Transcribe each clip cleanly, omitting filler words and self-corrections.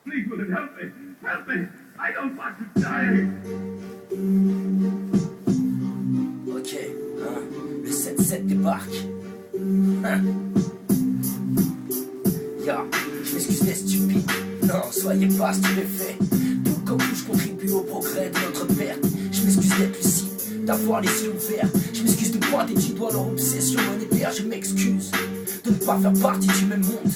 Please, William, help me. Help me. I don't want to die. Ok, hein, le 7-7 débarque. Hein. Ya, je m'excuse les stupides. Non, soyez pas stupéfaits. Tout comme vous, je contribue au progrès de notre perte. Je m'excuse d'être lucide, d'avoir les yeux ouverts. Je m'excuse de pointer du doigt leur obsession monétaire. Je m'excuse de ne pas faire partie du même monde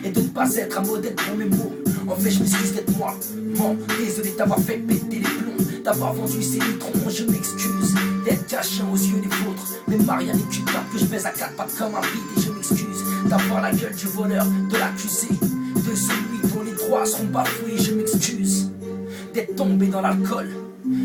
et de ne pas être un modèle pour mes mots. En fait, je m'excuse d'être moi. Bon, désolé d'avoir fait péter les plombs, d'avoir vendu ces litrons. Je m'excuse d'être cachant aux yeux des vôtres. Mais Marianne est qu'une tape que je baise à quatre pattes comme un vide. Et je m'excuse d'avoir la gueule du voleur, de l'accusé, de celui dont les droits seront bafoués. Je m'excuse d'être tombé dans l'alcool,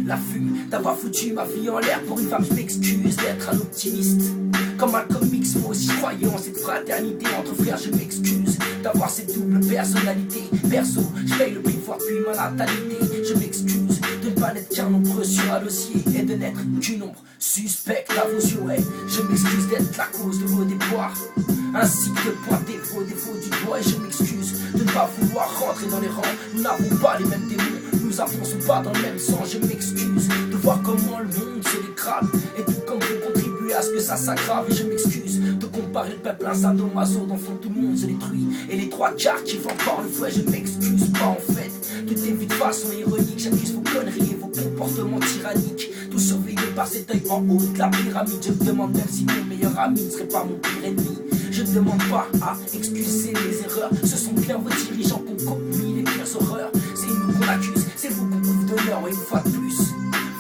la fume, d'avoir foutu ma vie en l'air pour une femme. Je m'excuse d'être un optimiste comme Malcolm X, moi aussi croyais en cette fraternité entre frères. Je m'excuse d'avoir cette double personnalité. Perso, je paye le prix fort depuis ma natalité. Je m'excuse de ne pas n'être qu'un nombre sur un dossier et de n'être qu'une ombre suspecte à vos yeux. Ouais, je m'excuse d'être la cause de vos déboires, ainsi que de pointer vos défauts du doigt. Et je m'excuse de ne pas vouloir rentrer dans les rangs. Nous n'avons pas les mêmes démons, nous avançons pas dans le même sens. Je m'excuse de voir comment le monde se dégrade et tout comme vous contribuez à ce que ça s'aggrave. Et je m'excuse de comparer le peuple à un sadomaso dont fond tout le monde se détruit et les trois quarts qui font encore le fouet. Je m'excuse pas en fait, tout est vu de façon ironique. J'accuse vos conneries et vos comportements tyranniques, tout surveillé par cet œil en haut de la pyramide. Je me demande même si mon meilleur ami ne serait pas mon pire ennemi. Je ne demande pas à excuser les erreurs, ce sont bien vos dirigeants qui ont commis les pires horreurs. C'est nous qu'on accuse, c'est vous qu'on trouve d'honneur. Et une fois de plus,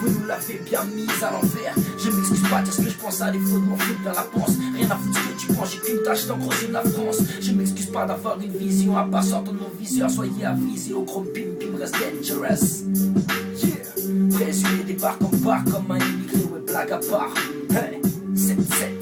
vous nous l'avez bien mise à l'envers. Je m'excuse pas de dire ce que je pense à défaut de mon foot dans la panse. Rien à foutre ce que tu prends, j'ai qu'une tâche d'engrosser de la France. Je m'excuse pas d'avoir une vision à pas sortir de nos viseurs. Soyez avisés au chrome pim pim reste dangerous. Yeah, présumé débarque en part comme un immigré, ouais blague à part. Hey, 7-7.